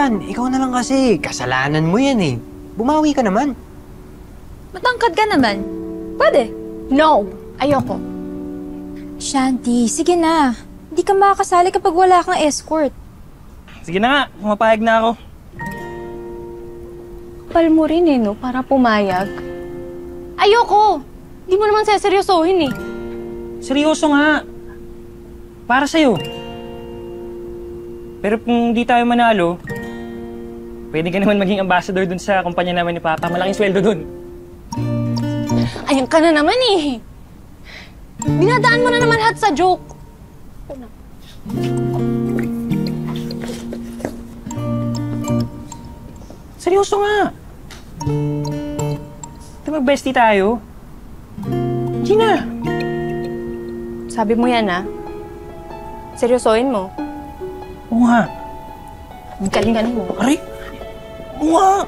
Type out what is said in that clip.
Tan, ikaw na lang kasi. Kasalanan mo yan eh. Bumawi ka naman. Matangkad ka naman. Pwede. No! Ayoko. Shanti, sige na. Hindi ka makakasali kapag wala kang escort. Sige na nga, pumapayag na ako. Kapal mo rin eh, no? Para pumayag. Ayoko! Di mo naman seseryosohin eh. Seryoso nga. Para sa'yo. Pero kung di tayo manalo, pwede ka naman maging ambassador dun sa kumpanya naman ni Papa. Malaking sweldo dun. Ayan ka na naman eh. Dinadaan mo na naman lahat sa joke. Seryoso nga. Ito mag-bestie tayo. Gina. Sabi mo yan ah. Seryosohin mo. Oo nga. Galingan mo. Aray. Oo nga.